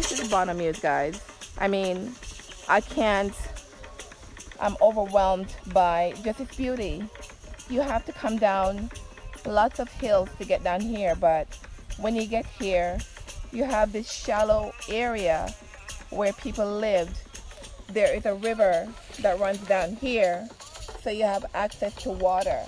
This is Bonham Muese, guys. I mean, I can't, I'm overwhelmed by just its beauty. You have to come down lots of hills to get down here, but when you get here, you have this shallow area where people lived. There is a river that runs down here, so you have access to water.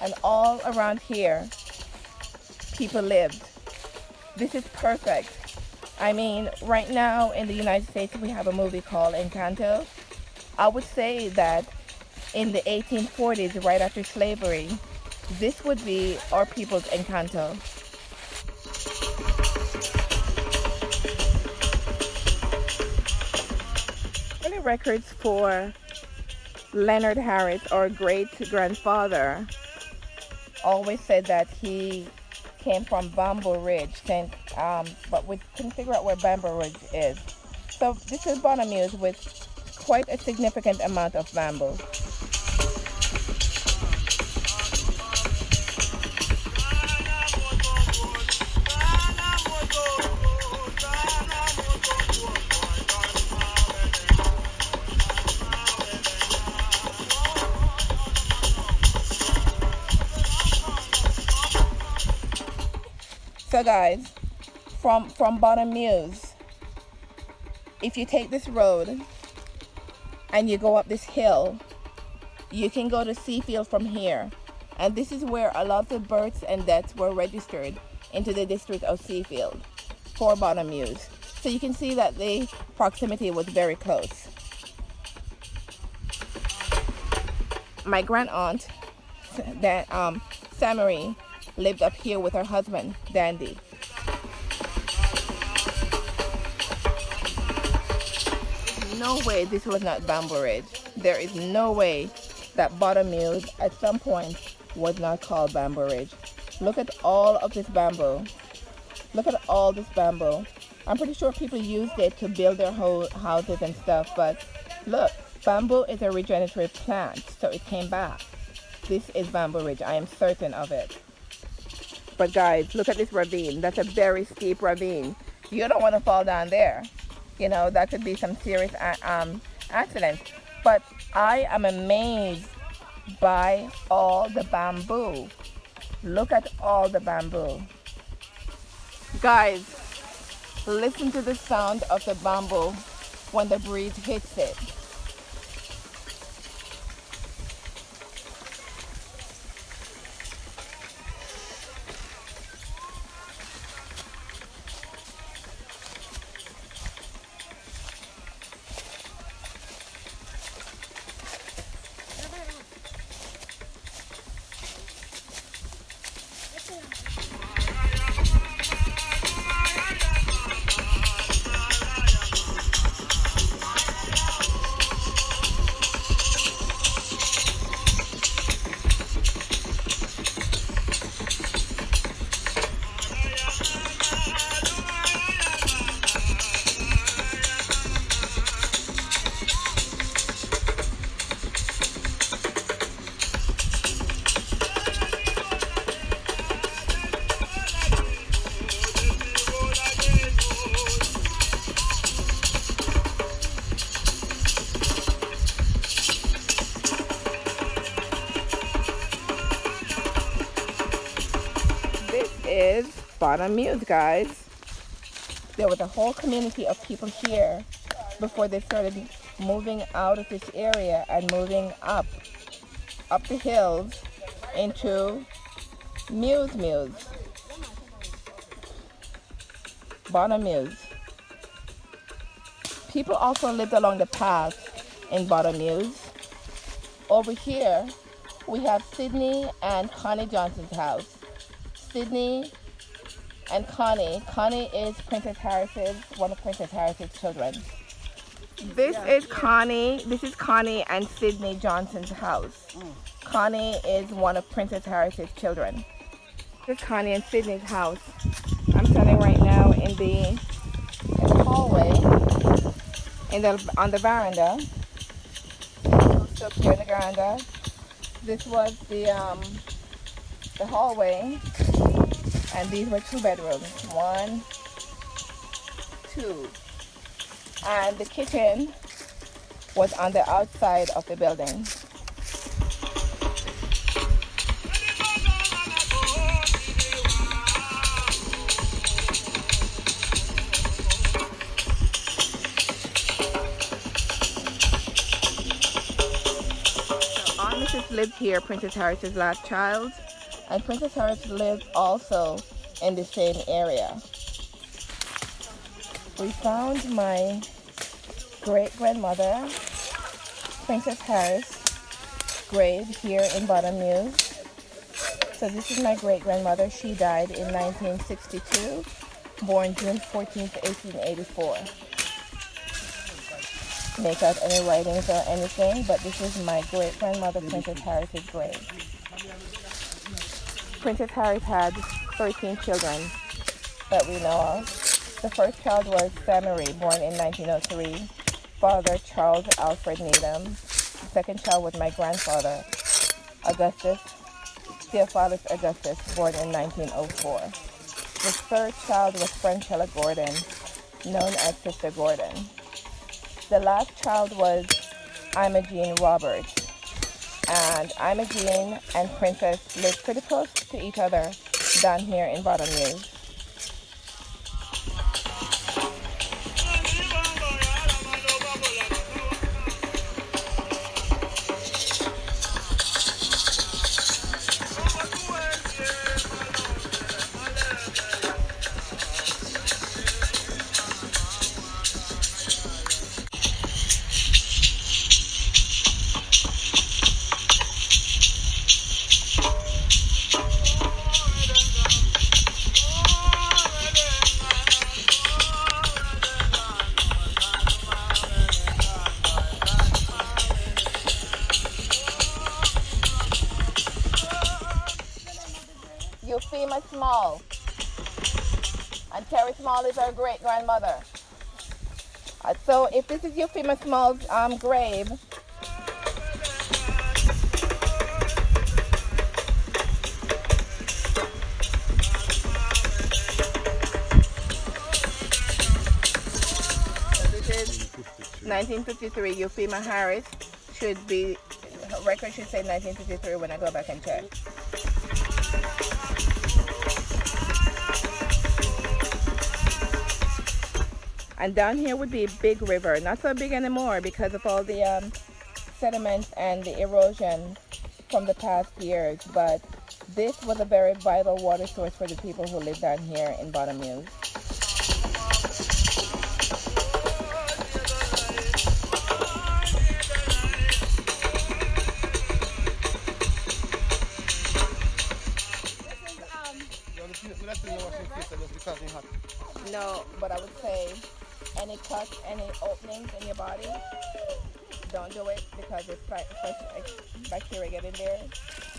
And all around here, people lived. This is perfect. I mean, right now in the United States, we have a movie called Encanto. I would say that in the 1840s, right after slavery, this would be our people's Encanto. Early records for Leonard Harris, our great-grandfather, always said that he came from Bamboo Ridge, but we couldn't figure out where Bamboo Ridge is. So this is Bonham Muese with quite a significant amount of bamboo. So guys, from Bonham Muese, if you take this road and you go up this hill, you can go to Seafield from here. And this is where a lot of births and deaths were registered into the district of Seafield for Bonham Muese. So you can see that the proximity was very close. My grand aunt, Samarie, lived up here with her husband, Dandy. No way this was not Bamboo Ridge. There is no way that Bonham Muese at some point was not called Bamboo Ridge. Look at all of this bamboo. Look at all this bamboo. I'm pretty sure people used it to build their whole houses and stuff, but look, bamboo is a regenerative plant, so it came back. This is Bamboo Ridge, I am certain of it. But guys, look at this ravine. That's a very steep ravine. You don't want to fall down there. You know, that could be some serious accidents. But I am amazed by all the bamboo. Look at all the bamboo. Guys, listen to the sound of the bamboo when the breeze hits it. Is Bonham Muese, guys. There was a whole community of people here before they started moving out of this area and moving up the hills into Muese. Bonham Muese. People also lived along the path in Bonham Muese. Over here, we have Sidney and Connie Johnson's house. Sidney and Connie. Connie is one of Princess Harris's children. This is Connie and Sidney Johnson's house. Connie is one of Princess Harris's children. This is Connie and Sidney's house. I'm standing right now in the hallway, on the veranda. Still here in the veranda. This was the hallway. And these were 2 bedrooms. 1, 2. And the kitchen was on the outside of the building. Mrs. lived here, Princess Harris's last child, and Princess Harris lived also in the same area. We found my great-grandmother, Princess Harris, grave here in Bottom Mews. So this is my great-grandmother. She died in 1962, born June 14th, 1884. Make out any writings or anything, but this is my great-grandmother, Princess Harris's grave. Princess Harris had 13 children that we know of. The first child was Samari, born in 1903. Father, Charles Alfred Needham. The second child was my grandfather, Augustus, Theophilus Augustus, born in 1904. The third child was Franchella Gordon, known as Sister Gordon. The last child was Imogene Roberts, and Imogene and Princess lived pretty close to each other down here in Bottom Mews. Euphema Small, and Terry Small is our great-grandmother. So if this is Euphema Small's grave, so this is 1953. Euphema Harris should be, her record should say 1953 when I go back and check. And down here would be Big River. Not so big anymore because of all the sediments and the erosion from the past years. But this was a very vital water source for the people who live down here in Bottom Mews. No, but I would say any cuts, any openings in your body, don't do it because it's fresh bacteria get in there.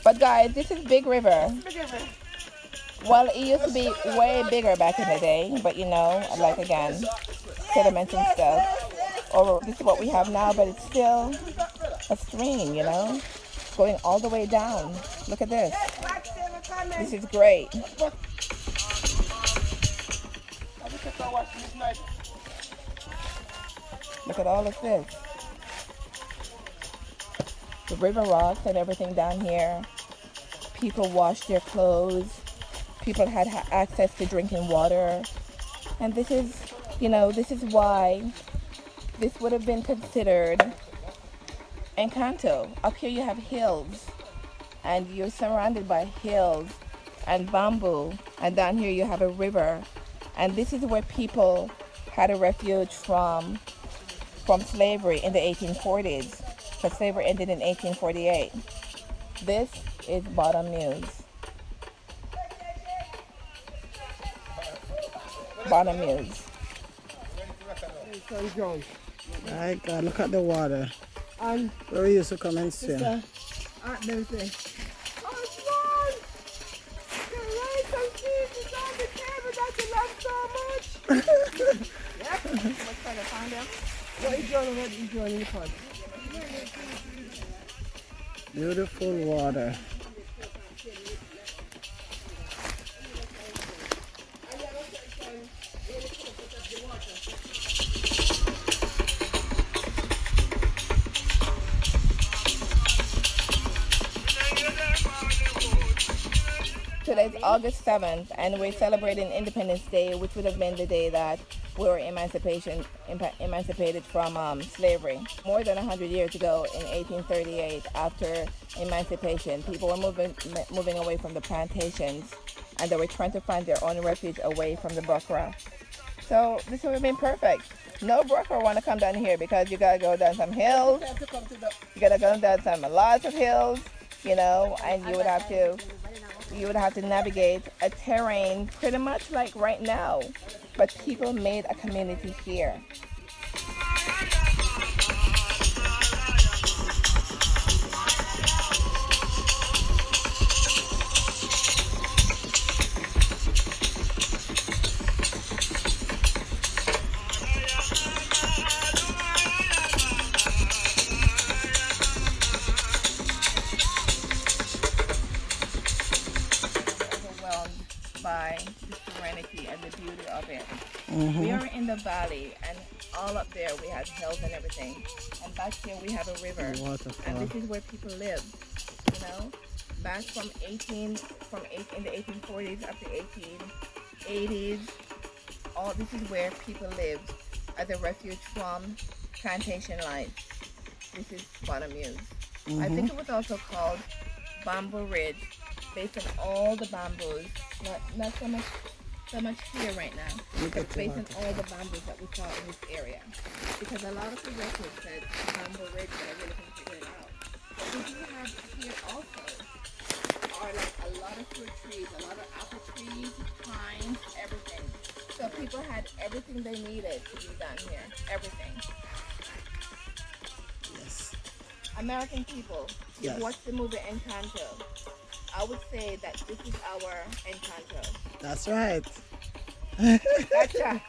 But guys, this is Big River. Well, it used to be way bigger back in the day, but you know, like again, sediments and stuff. Or this is what we have now, but it's still a stream, you know, going all the way down. Look at this. This is great. Look at all of this. The river rocks and everything down here. People washed their clothes. People had access to drinking water. And this is, you know, this is why this would have been considered Encanto. Up here you have hills. And you're surrounded by hills and bamboo. And down here you have a river. And this is where people had a refuge from slavery in the 1840s, because slavery ended in 1848. This is Bottom Mews. Bottom Mews. My God, look at the water. And where we used to come and swim. Let me see. Oh, Lord! The rice and cheese is on the table that you love so much. Yep. Let's try to find them. What is your in the pot? Beautiful water. today's August 7th, and we're celebrating Independence Day, which would have been the day that we were emancipated from slavery. More than 100 years ago, in 1838, after emancipation, people were moving away from the plantations, and they were trying to find their own refuge away from the buckra. So this would have been perfect. No broker want to come down here because you gotta go down some hills. You gotta go down some lots of hills, you know, and you would have to navigate a terrain pretty much like right now. But people made a community here. By the serenity and the beauty of it. We are in the valley, and all up there we have hills and everything, and back here we have a river, and this is where people lived, you know, back in the 1840s up to 1880s. All this is where people lived as a refuge from plantation life. This is Bottom Muese. I think it was also called Bamboo Ridge, based on all the bamboos, not so much here right now, but based on all the bamboos that we saw in this area. Because a lot of the records said Bamboo Ridge, but I really couldn't figure it out. But we do have here also are like a lot of fruit trees, a lot of apple trees, pines, everything. So people had everything they needed to be done here, everything. Yes. American people, Yes. you watch the movie Encanto. I would say that this is our Encanto. That's right. Gotcha.